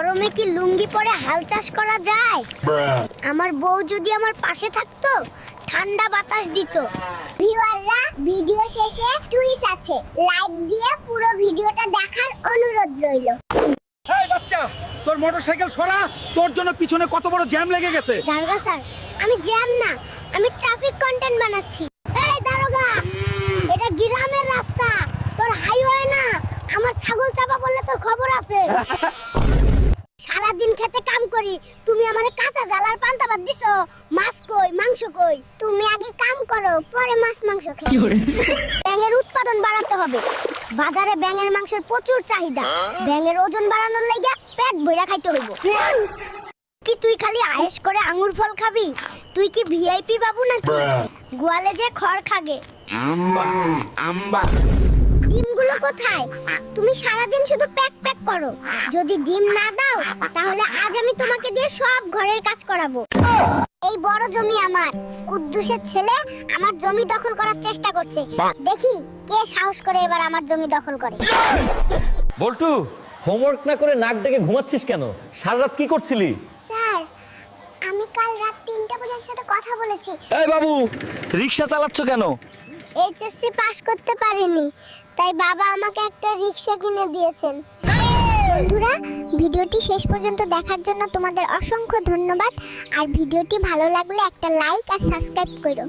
গরমে কি লুঙ্গি পরে হাল চাষ করা যায়? আমার বউ যদি আমার পাশে থাকতো, ঠান্ডা বাতাস দিত। ভিউয়াররা, ভিডিও শেষে টুইট আছে, লাইক দিয়ে পুরো ভিডিওটা দেখার অনুরোধ রইল। এই বাচ্চা, তোর মোটরসাইকেল সরা, তোর জন্য পিছনে কত বড় জ্যাম লেগে গেছে। দারোগা স্যার, আমি জ্যাম না, আমি ট্রাফিক কন্টেন্ট বানাচ্ছি। এই দারোগা, এটা গ্রামের রাস্তা, তোর হাইওয়ে না। আমার ছাগল চাপা পড়লে তোর খবর আছে। সারাদিন খেতে কাম করি, তুমি আমারে কাঁচা জালার পান্তা ভাত দিছো। মাছ কই, মাংস কই? তুমি আগে কাম করো, পরে মাছ মাংস খাও। ব্যাঙের উৎপাদন বাড়াতে হবে। বাজারে ব্যাঙের মাংসের প্রচুর চাহিদা। ব্যাঙের ওজন বাড়ানোর লাগা পেট ভরে খাইতে হইব। কি তুই খালি আয়েশ করে আঙ্গুর ফল খাবি? তুই কি ভিআইপি বাবু নাকি? গোয়ালে যে খড় খাগে। ডিমগুলো কোথায়? তুমি সারাদিন শুধু প্যাক প্যাক করো। যদি ডিম না দাও, তাহলে আজ আমি তোমাকে দিয়ে সব ঘরের কাজ করাবো। এই বড় জমি আমার। কুদ্দুসের ছেলে আমার জমি দখল করার চেষ্টা করছে। দেখি কে সাহস করে এবার আমার জমি দখল করে। বল্টু, হোমওয়ার্ক না করে নাক ডেকে ঘুমাচ্ছিস কেন? সারা রাত কি করছিলি? স্যার, আমি কাল রাত 3টা বাজার সাথে কথা বলেছি। এই বাবু, রিকশা চালাচ্ছ কেন? এইচএসসি পাস করতে পারিনি, তাই বাবা আমাকে একটা রিকশা কিনে দিয়েছেন। বন্ধুরা, ভিডিওটি শেষ পর্যন্ত দেখার জন্য তোমাদের অসংখ্য ধন্যবাদ। আর ভিডিওটি ভালো লাগলে একটা লাইক আর সাবস্ক্রাইব করো।